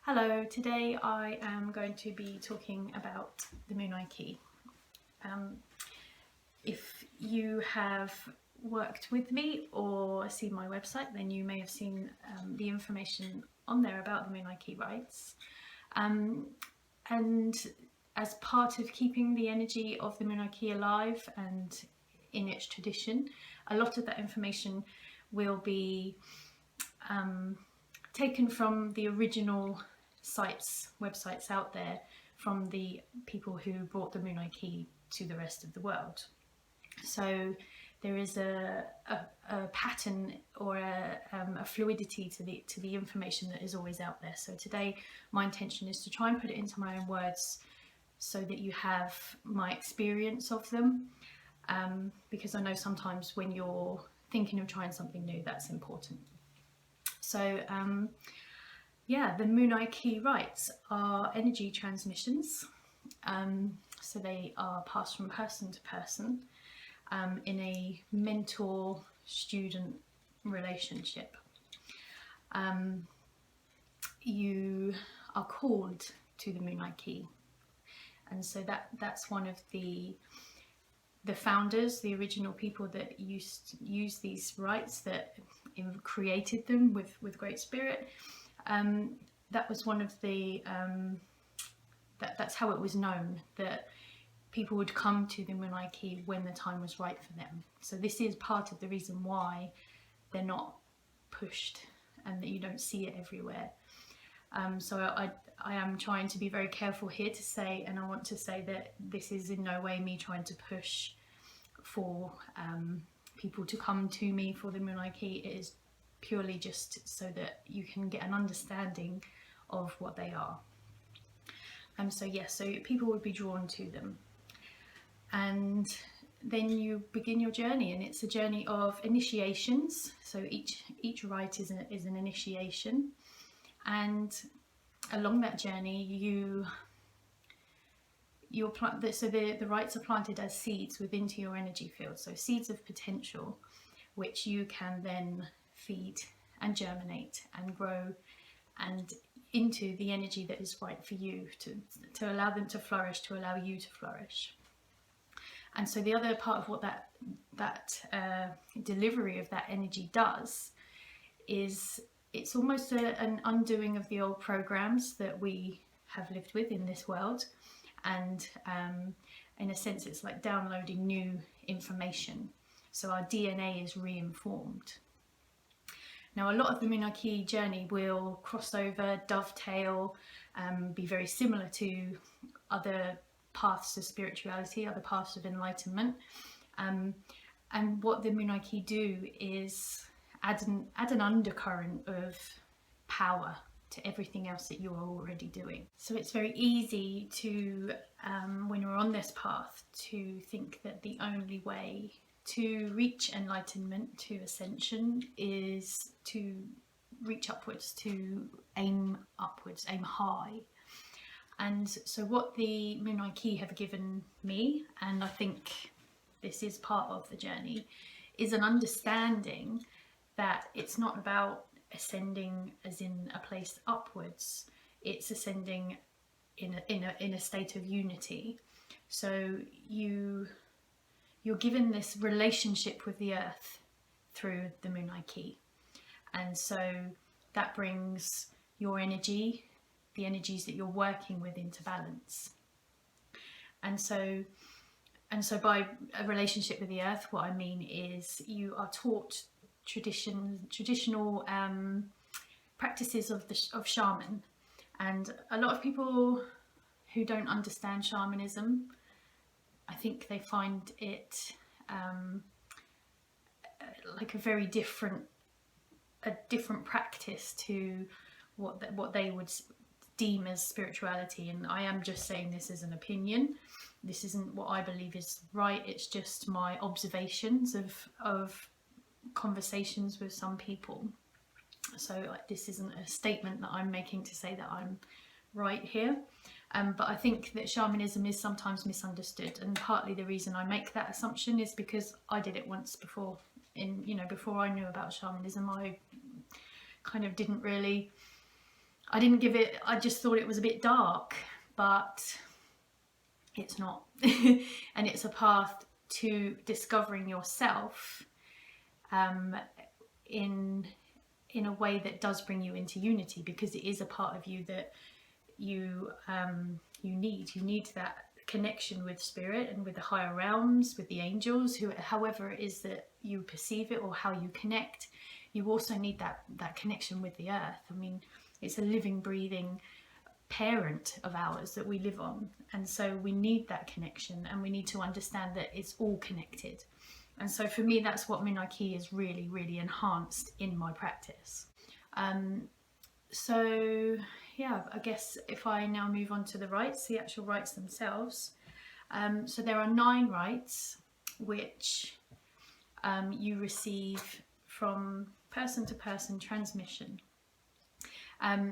Hello, today I am going to be talking about the Munay Ki. If you have worked with me or seen my website, then you may have seen the information on there about the Munay Ki Rites. And as part of keeping the energy of the Munay Ki alive and in its tradition, a lot of that information will be taken from the original websites out there from the people who brought the Munay Ki to the rest of the world. So there is a pattern or a fluidity to the information that is always out there. So today my intention is to try and put it into my own words so that you have my experience of them, because I know sometimes when you're thinking of trying something new, that's important. So the Munay Ki Rites are energy transmissions. So they are passed from person to person in a mentor-student relationship. You are called to the Munay Ki, and so that's one of the founders, the original people that used to use these rites, that created them with great spirit. That was one of the that's how it was known, that people would come to the Munay Ki when the time was right for them. So this is part of the reason why they're not pushed and that you don't see it everywhere. So I am trying to be very careful here to say, and I want to say that this is in no way me trying to push for people to come to me for the Munay Ki. It is purely just so that you can get an understanding of what they are. So people would be drawn to them, and then you begin your journey, and it's a journey of initiations. So each rite is an initiation, and along that journey the rites are planted as seeds into your energy field. So seeds of potential, which you can then feed and germinate and grow and into the energy that is right for you, to allow them to flourish, to allow you to flourish. And so the other part of what that delivery of that energy does is it's almost an undoing of the old programs that we have lived with in this world, and in a sense it's like downloading new information. So our DNA is re-informed. Now, a lot of the Munay Ki journey will cross over, dovetail, be very similar to other paths of spirituality, other paths of enlightenment. And what the Munay Ki do is add an undercurrent of power to everything else that you're already doing. So it's very easy to, when you're on this path, to think that the only way to reach enlightenment, to ascension, is to reach upwards, to aim upwards, aim high. And so what the Munay Ki have given me, and I think this is part of the journey, is an understanding that it's not about ascending as in a place upwards, it's ascending in a state of unity. So you're given this relationship with the earth through the Munay Ki, and so that brings your energy, the energies that you're working with, into balance. And so by a relationship with the earth, what I mean is you are taught traditional practices of shaman, and a lot of people who don't understand shamanism, I think they find it like a very different practice to what they would deem as spirituality. And I am just saying this as an opinion. This isn't what I believe is right. It's just my observations of conversations with some people. So this isn't a statement that I'm making to say that I'm right here. But I think that shamanism is sometimes misunderstood, and partly the reason I make that assumption is because I did it once before. Before I knew about shamanism, I kind of didn't really I didn't give it, I just thought it was a bit dark, but it's not. And it's a path to discovering yourself in a way that does bring you into unity, because it is a part of you that you need that connection with spirit and with the higher realms, with the angels, however it is that you perceive it or how you connect. You also need that connection with the earth. I mean, it's a living, breathing parent of ours that we live on, and so we need that connection, and we need to understand that it's all connected. And so for me, that's what Munay Ki is really, really enhanced in my practice. So yeah, I guess if I now move on to the rites, the actual rites themselves. So there are 9 rites which you receive from person to person transmission.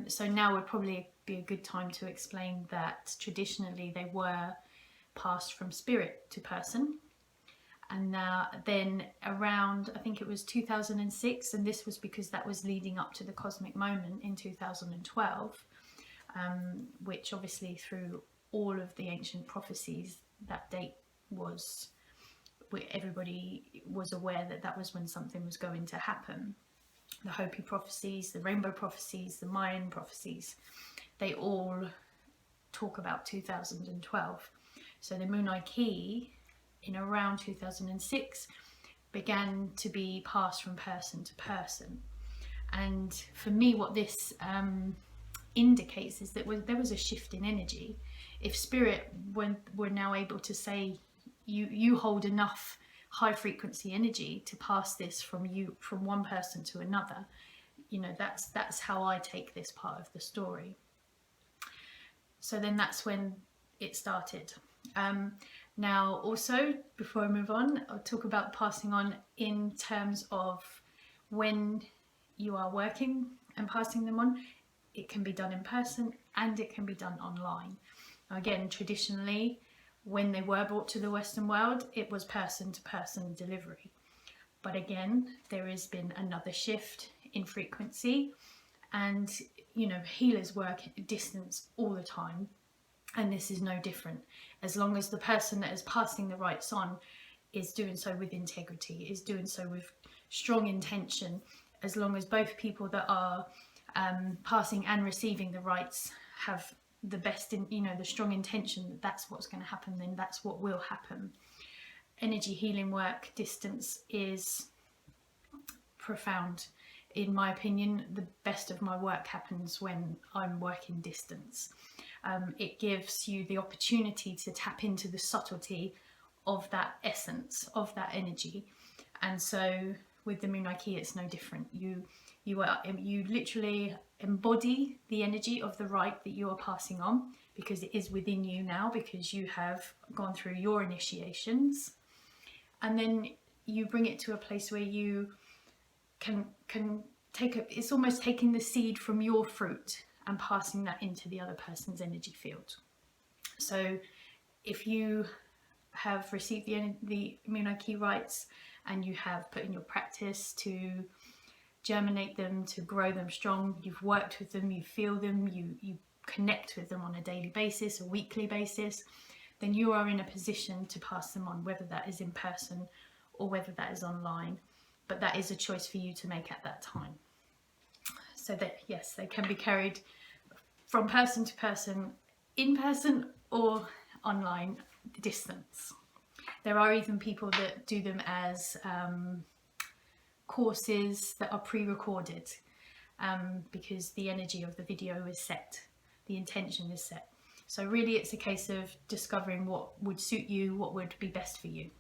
So now would probably be a good time to explain that traditionally they were passed from spirit to person. And then around, I think it was 2006, and this was because that was leading up to the cosmic moment in 2012, which obviously through all of the ancient prophecies, that date was, everybody was aware that that was when something was going to happen. The Hopi prophecies, the Rainbow prophecies, the Mayan prophecies, they all talk about 2012. So the Munay Ki in around 2006 began to be passed from person to person. And for me, what this indicates is that there was a shift in energy. If spirit were now able to say, you hold enough high frequency energy to pass this from one person to another, you know, that's how I take this part of the story. So then that's when it started. Now also, before I move on, I'll talk about passing on in terms of when you are working and passing them on. It can be done in person and it can be done online. Now again, traditionally, when they were brought to the Western world, it was person to person delivery. But again, there has been another shift in frequency, and you know, healers work at distance all the time. And this is no different, as long as the person that is passing the rites on is doing so with integrity, is doing so with strong intention. As long as both people that are passing and receiving the rites have the best, the strong intention that that's what's going to happen, then that's what will happen. Energy healing work distance is profound. In my opinion, the best of my work happens when I'm working distance. It gives you the opportunity to tap into the subtlety of that essence, of that energy. And so with the Munay Ki, it's no different. You literally embody the energy of the rite that you are passing on, because it is within you now, because you have gone through your initiations. And then you bring it to a place where you can it's almost taking the seed from your fruit and passing that into the other person's energy field. So if you have received the Munay Ki rites and you have put in your practice to germinate them, to grow them strong, you've worked with them, you feel them, you connect with them on a daily basis, a weekly basis, then you are in a position to pass them on, whether that is in person or whether that is online. But that is a choice for you to make at that time. So that, yes, they can be carried from person to person, in person or online, distance. There are even people that do them as courses that are pre-recorded, because the energy of the video is set, the intention is set. So really it's a case of discovering what would suit you, what would be best for you.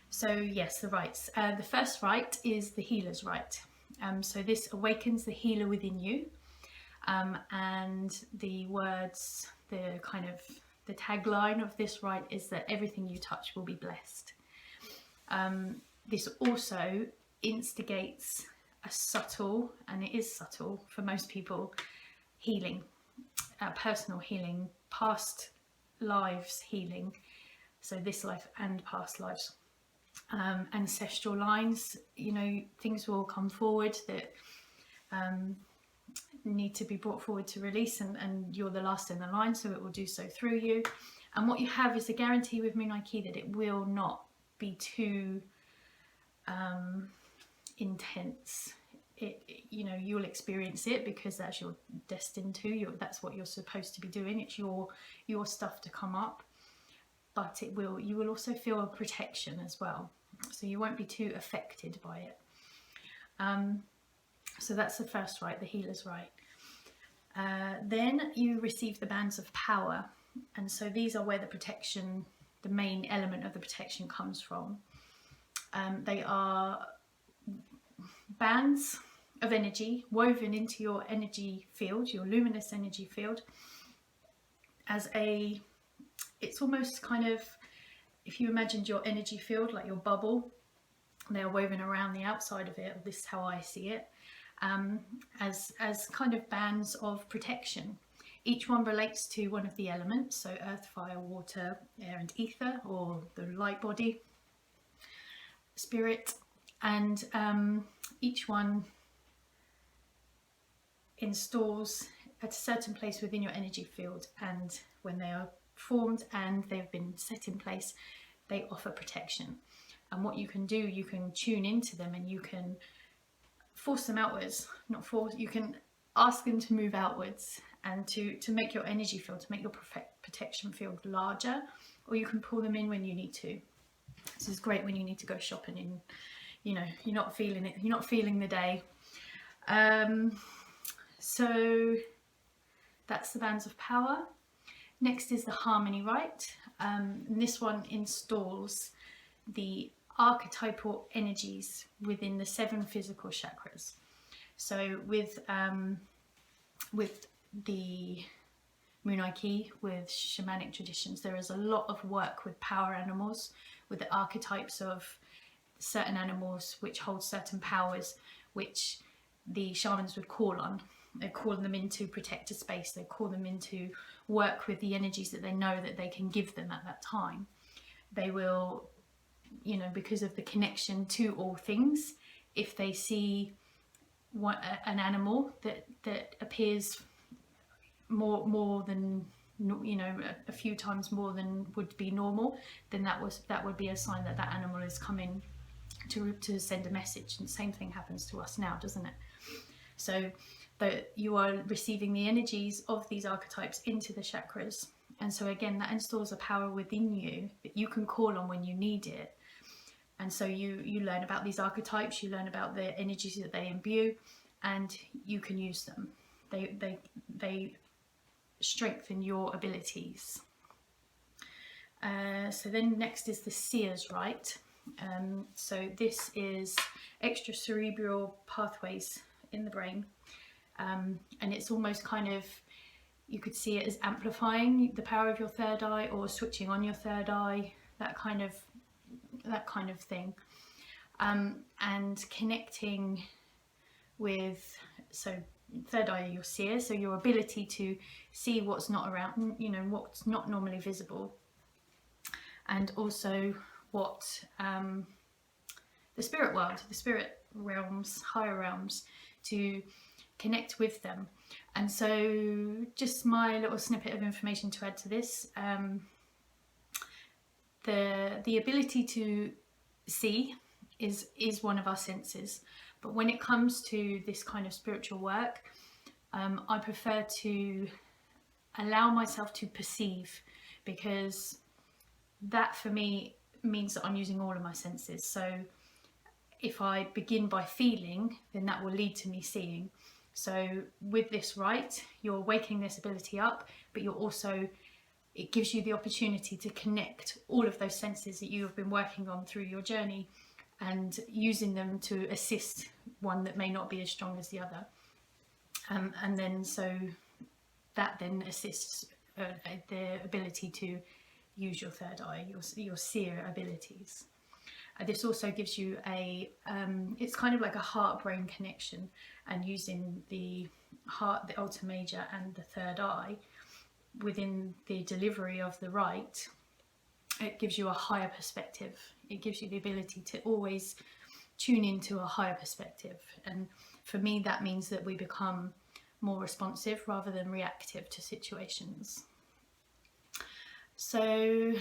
So yes, the rites. The first rite is the healer's rite. So this awakens the healer within you, and the words, the tagline of this rite is that everything you touch will be blessed. This also instigates a subtle, and it is subtle for most people, healing, personal healing, past lives healing, so this life and past lives. Ancestral lines, things will come forward that need to be brought forward to release, and you're the last in the line, so it will do so through you. And what you have is a guarantee with Munay Ki that it will not be too intense. You'll experience it because that's you're destined to. That's what you're supposed to be doing. It's your stuff to come up, but you will also feel a protection as well, so you won't be too affected by it. So that's the first rite, the healer's rite. Then you receive the bands of power, and so these are where the main element of the protection comes from. They are bands of energy woven into your energy field, your luminous energy field, it's almost kind of, if you imagined your energy field like your bubble, they are woven around the outside of it. This is how I see it, as kind of bands of protection. Each one relates to one of the elements, so earth, fire, water, air and ether, or the light body, spirit, and each one installs at a certain place within your energy field, and when they are formed and they've been set in place, they offer protection. And what you can do, you can tune into them and you can force them outwards, you can ask them to move outwards and to make your energy field, to make your protection field larger, or you can pull them in when you need to. This is great when you need to go shopping and you're not feeling it, you're not feeling the day. So that's the bands of power. Next is the harmony rite. And this one installs the archetypal energies within the 7 physical chakras. So with the Munay Ki, with shamanic traditions, there is a lot of work with power animals, with the archetypes of certain animals which hold certain powers, which the shamans would call on. They call them in to protect a space, they call them in to work with the energies that they know that they can give them at that time. They will, because of the connection to all things, if they see an animal that appears more than, a few times more than would be normal, then that would be a sign that animal is coming to send a message. And the same thing happens to us now, doesn't it? So that you are receiving the energies of these archetypes into the chakras, and so again that installs a power within you that you can call on when you need it. And so you learn about these archetypes, you learn about the energies that they imbue, and you can use them. They strengthen your abilities. So then next is the seer's rite. So this is extracerebral pathways in the brain, and it's almost kind of, you could see it as amplifying the power of your third eye, or switching on your third eye, that kind of thing, and connecting with, so third eye, your seer, so your ability to see what's not around, what's not normally visible, and also what the spirit world, the spirit realms, higher realms, to connect with them. And so just my little snippet of information to add to this, the ability to see is one of our senses, but when it comes to this kind of spiritual work, I prefer to allow myself to perceive, because that for me means that I'm using all of my senses. So if I begin by feeling, then that will lead to me seeing. So with this rite, you're waking this ability up, but you're also, it gives you the opportunity to connect all of those senses that you have been working on through your journey, and using them to assist one that may not be as strong as the other. And then so that then assists the ability to use your third eye, your seer abilities. This also gives you it's kind of like a heart-brain connection, and using the heart, the altar major and the third eye within the delivery of the rite, it gives you a higher perspective. It gives you the ability to always tune into a higher perspective. And for me, that means that we become more responsive rather than reactive to situations. So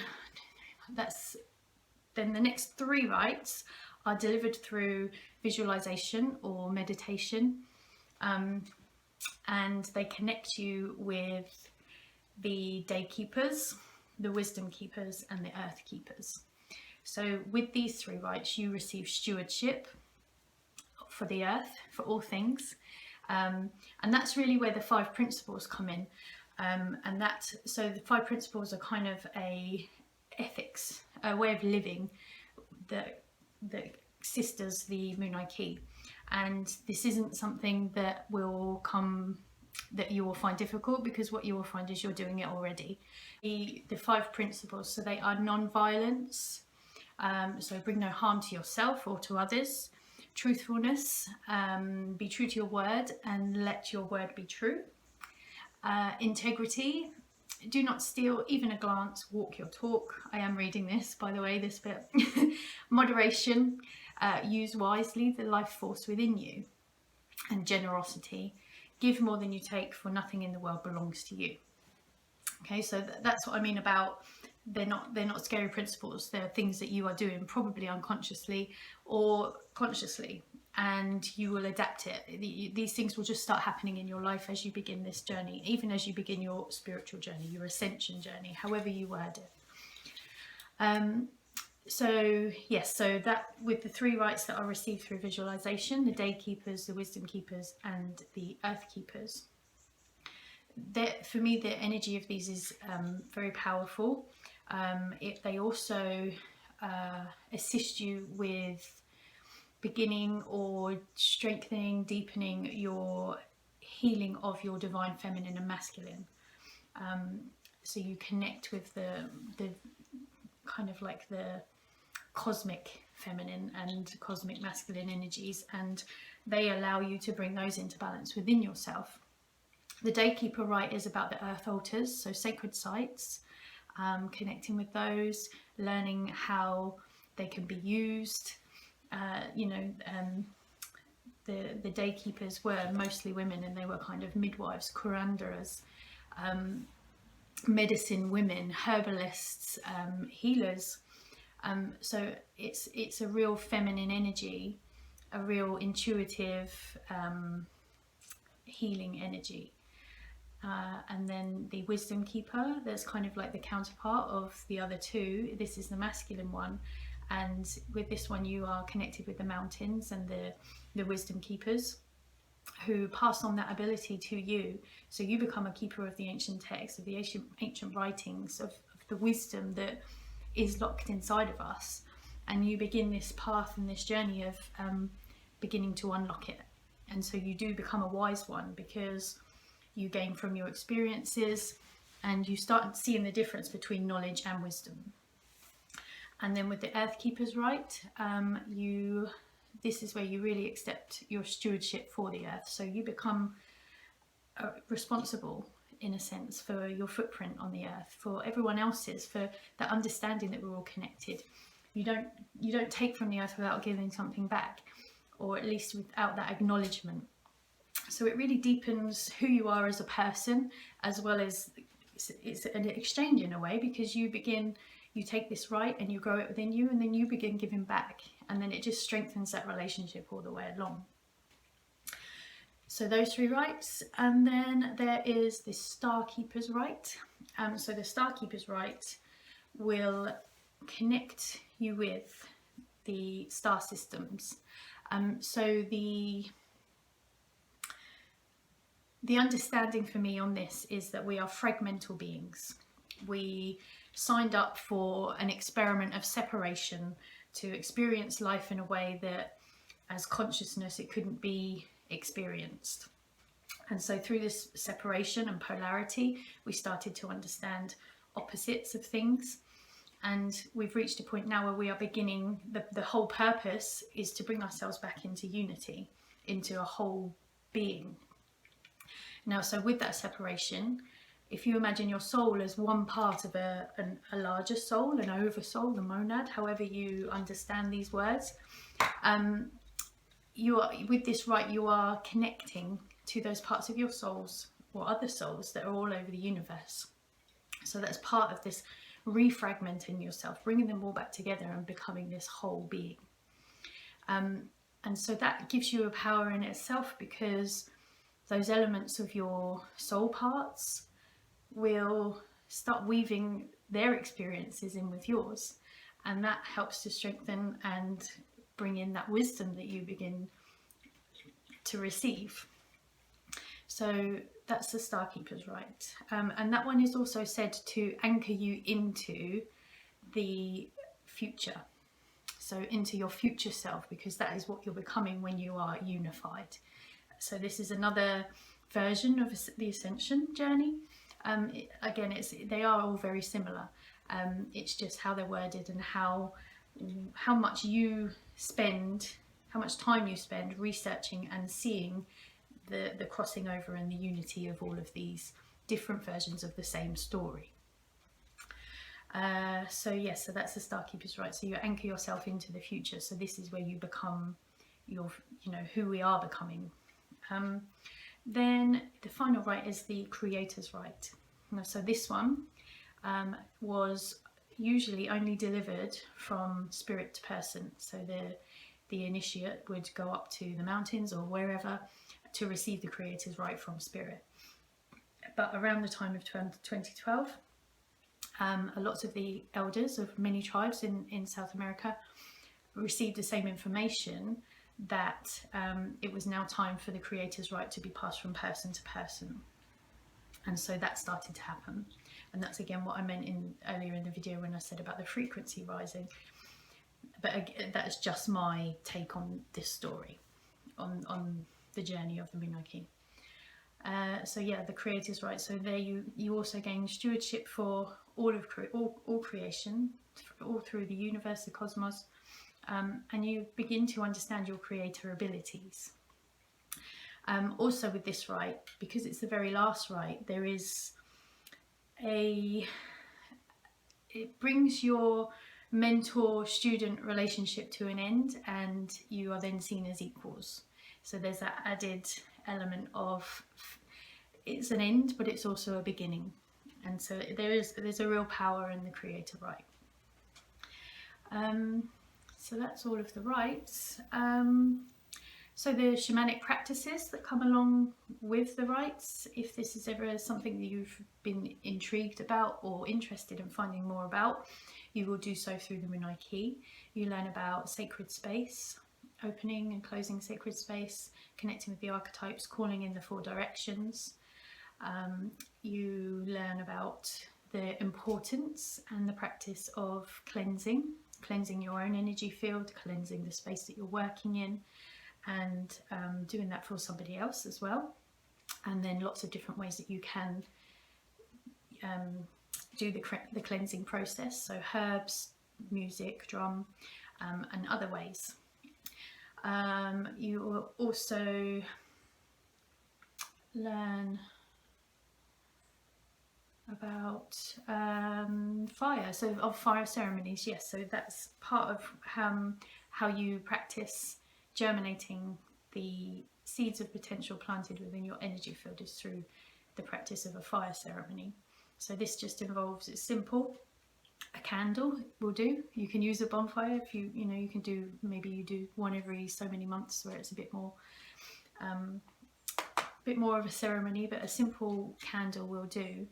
then the next 3 rites are delivered through visualization or meditation, and they connect you with the day keepers, the wisdom keepers, and the earth keepers. So with these 3 rites, you receive stewardship for the earth, for all things, and that's really where the 5 principles come in. So the 5 principles are kind of a ethics, a way of living that sisters the Munay Ki, and this isn't something that you will find difficult, because what you will find is you're doing it already. The 5 principles, so they are non-violence, so bring no harm to yourself or to others, truthfulness, be true to your word and let your word be true, integrity, do not steal even a glance, walk your talk. I am reading this, by the way, this bit. Moderation, use wisely the life force within you, and generosity, give more than you take, for nothing in the world belongs to you. Okay, so that's what I mean about they're not scary principles. They're things that you are doing probably unconsciously or consciously, and you will adapt it. These things will just start happening in your life as you begin this journey, even as you begin your spiritual journey, your ascension journey, however you word it. So yes, so that with the 3 rites that are received through visualization, the day keepers, the wisdom keepers, and the earth keepers, for me the energy of these is very powerful. They also assist you with beginning or strengthening, deepening your healing of your divine feminine and masculine. So you connect with the kind of like the cosmic feminine and cosmic masculine energies, and they allow you to bring those into balance within yourself. The Daykeeper rite is about the earth altars, so sacred sites, connecting with those, learning how they can be used. The Daykeepers were mostly women, and they were kind of midwives, curanderas, medicine women, herbalists, healers. So it's a real feminine energy, a real intuitive healing energy. And then the Wisdom Keeper, that's kind of like the counterpart of the other 2. This is the masculine one, and with this one you are connected with the mountains and the Wisdom Keepers, who pass on that ability to you. So you become a keeper of the ancient texts, of the ancient writings, of the wisdom that is locked inside of us, and you begin this path and this journey of beginning to unlock it. And so you do become a wise one, because you gain from your experiences and you start seeing the difference between knowledge and wisdom. And then with the Earth Keeper's rite, this is where you really accept your stewardship for the earth. So you become responsible, in a sense, for your footprint on the earth, for everyone else's, for that understanding that we're all connected. You don't take from the earth without giving something back, or at least without that acknowledgement. So it really deepens who you are as a person, as well as it's an exchange in a way, because you take this right and you grow it within you, and then you begin giving back, and then it just strengthens that relationship all the way along. So those 3 rites, and then there is the Star Keeper's rite. So the Star Keeper's rite will connect you with the star systems. So the understanding for me on this is that we are fragmental beings. We signed up for an experiment of separation, to experience life in a way that as consciousness it couldn't be experienced. And so through this separation and polarity, we started to understand opposites of things. And we've reached a point now where we are beginning, the whole purpose is to bring ourselves back into unity, into a whole being. Now, so with that separation, if you imagine your soul as one part of a larger soul, an oversoul, the monad, however you understand these words, with this rite you are connecting to those parts of your souls or other souls that are all over the universe. So that's part of this refragmenting yourself, bringing them all back together and becoming this whole being. And so that gives you a power in itself, because those elements of your soul parts will start weaving their experiences in with yours, and that helps to strengthen and bring in that wisdom that you begin to receive. So that's the Star Keeper's Rite, and that one is also said to anchor you into the future, so into your future self, because that is what you're becoming when you are unified. So this is another version of the ascension journey. Again, they are all very similar. It's just how they're worded and how much you spend, how much time you spend researching and seeing the crossing over and the unity of all of these different versions of the same story. So yes, so that's the Star Keeper's Rite. So you anchor yourself into the future. So this is where you become who we are becoming. Then the final rite is the Creator's Rite. So this one was usually only delivered from spirit to person. So the initiate would go up to the mountains or wherever to receive the Creator's Rite from spirit. But around the time of 2012, lots of the elders of many tribes in South America received the same information, that it was now time for the Creator's Rite to be passed from person to person. And so that started to happen. And that's again what I meant earlier in the video when I said about the frequency rising. But again, that's just my take on this story, on the journey of the Munay Ki. So yeah, the Creator's Rite. So there you also gain stewardship for all creation, all through the universe, the cosmos, and you begin to understand your creator abilities. Also with this rite, because it's the very last rite, there is it brings your mentor-student relationship to an end, and you are then seen as equals. So there's that added element of, it's an end, but it's also a beginning. And so there's a real power in the Creator Rite. So that's all of the rites. So the shamanic practices that come along with the rites, if this is ever something that you've been intrigued about or interested in finding more about, you will do so through the Munay Ki. You learn about sacred space, opening and closing sacred space, connecting with the archetypes, calling in the 4 directions. You learn about the importance and the practice of cleansing your own energy field, cleansing the space that you're working in, and doing that for somebody else as well. And then lots of different ways that you can do the cleansing process, so herbs, music, drum, and other ways. You will also learn about fire, so of fire ceremonies. Yes, so that's part of how you practice germinating the seeds of potential planted within your energy field, is through the practice of a fire ceremony. So this just involves, it's simple, a candle will do. You can use a bonfire if you can do, maybe you do one every so many months where it's a bit more of a ceremony, but a simple candle will do.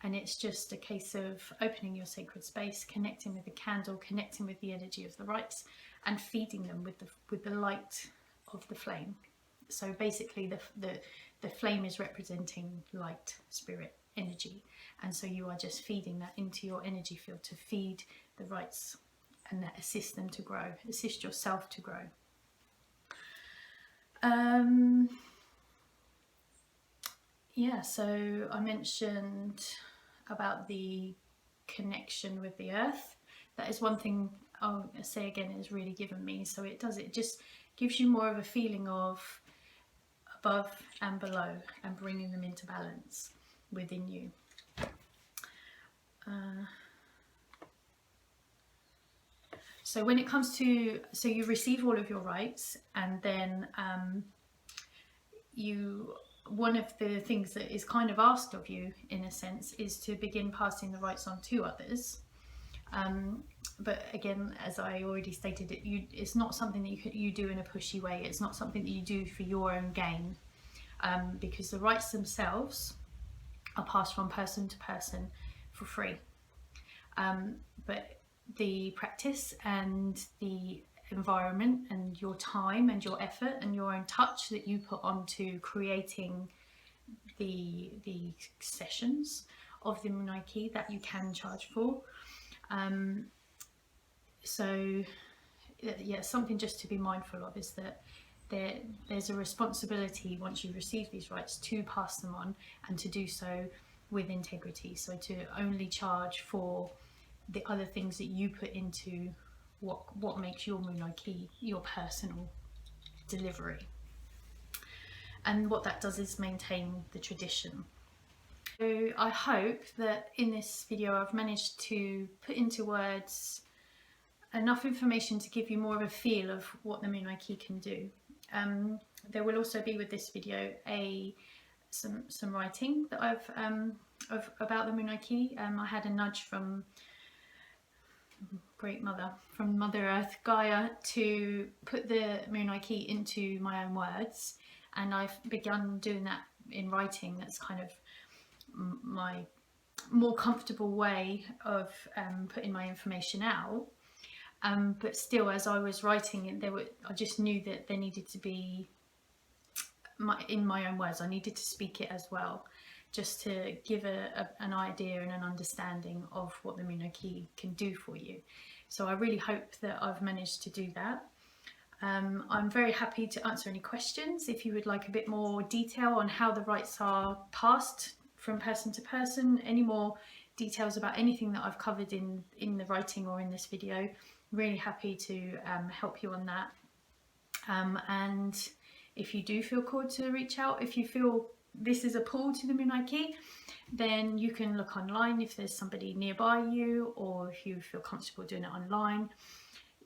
And it's just a case of opening your sacred space, connecting with the candle, connecting with the energy of the rites, and feeding them with the light of the flame. So basically the flame is representing light, spirit, energy, and so you are just feeding that into your energy field to feed the rites and that assist them to grow, assist yourself to grow. Yeah, so I mentioned about the connection with the earth. That is one thing I'll say again, it's really given me. So it just gives you more of a feeling of above and below, and bringing them into balance within you. So when it comes to, so you receive all of your rites, and then you one of the things that is kind of asked of you, in a sense, is to begin passing the rights on to others. But again, as I already stated, it's not something that you do in a pushy way. It's not something that you do for your own gain, because the rights themselves are passed from person to person for free. But the practice and the environment and your time and your effort and your own touch that you put onto creating the sessions of the Munay Ki, that you can charge for. So yeah, something just to be mindful of is that there's a responsibility once you receive these rights to pass them on, and to do so with integrity. So to only charge for the other things that you put into what makes your Munay Ki your personal delivery. And what that does is maintain the tradition. So I hope that in this video I've managed to put into words enough information to give you more of a feel of what the Munay Ki can do. There will also be with this video some writing that I've about the Munay Ki. I had a nudge from Great Mother, from Mother Earth, Gaia, to put the Munay Ki into my own words, and I've begun doing that in writing. That's kind of my more comfortable way of putting my information out. But still, as I was writing it, I just knew that there needed to be in my own words. I needed to speak it as well, just to give an idea and an understanding of what the Munay Ki can do for you. So I really hope that I've managed to do that. I'm very happy to answer any questions if you would like a bit more detail on how the rights are passed from person to person, any more details about anything that I've covered in the writing or in this video. Really happy to help you on that. And if you do feel called to reach out, if you feel this is a pull to the Munay Ki, then you can look online if there's somebody nearby you, or if you feel comfortable doing it online,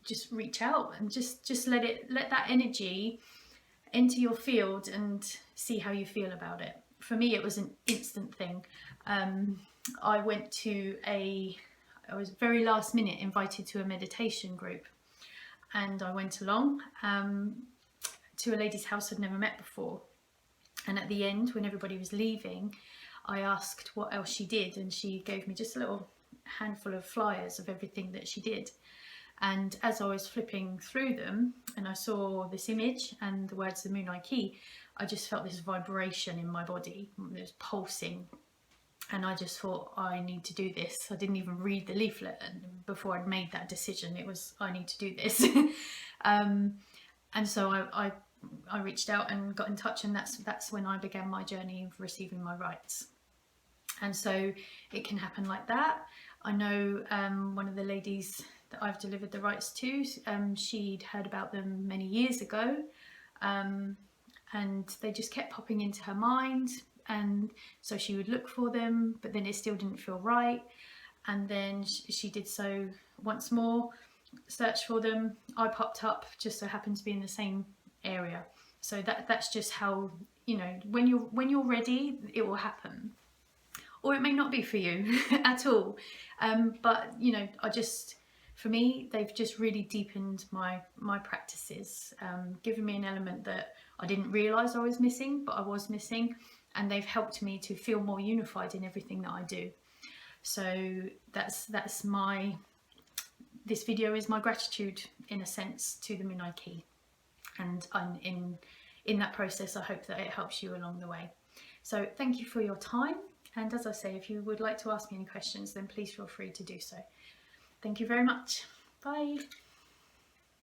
just reach out and just let that energy enter your field and see how you feel about it. For me, it was an instant thing. I was very last minute invited to a meditation group, and I went along to a lady's house I'd never met before. And at the end, when everybody was leaving, I asked what else she did, and she gave me just a little handful of flyers of everything that she did. And as I was flipping through them and I saw this image and the words the Munay Ki, I just felt this vibration in my body. It was pulsing, and I just thought, I need to do this. I didn't even read the leaflet before I'd made that decision. It was, I need to do this. And so I reached out and got in touch, and that's when I began my journey of receiving my rights. And so it can happen like that. I know one of the ladies that I've delivered the rights to, she'd heard about them many years ago, and they just kept popping into her mind, and so she would look for them, but then it still didn't feel right. And then she did so once more, search for them. I popped up, just so happened to be in the same area. So that's just how, you know, when you're ready, it will happen. Or it may not be for you at all. But you know, for me, they've just really deepened my practices, given me an element that I didn't realise I was missing, but I was missing, and they've helped me to feel more unified in everything that I do. So this video is my gratitude, in a sense, to the Munay Ki, and in that process I hope that it helps you along the way. So thank you for your time, and as I say, if you would like to ask me any questions, then please feel free to do so. Thank you very much. Bye.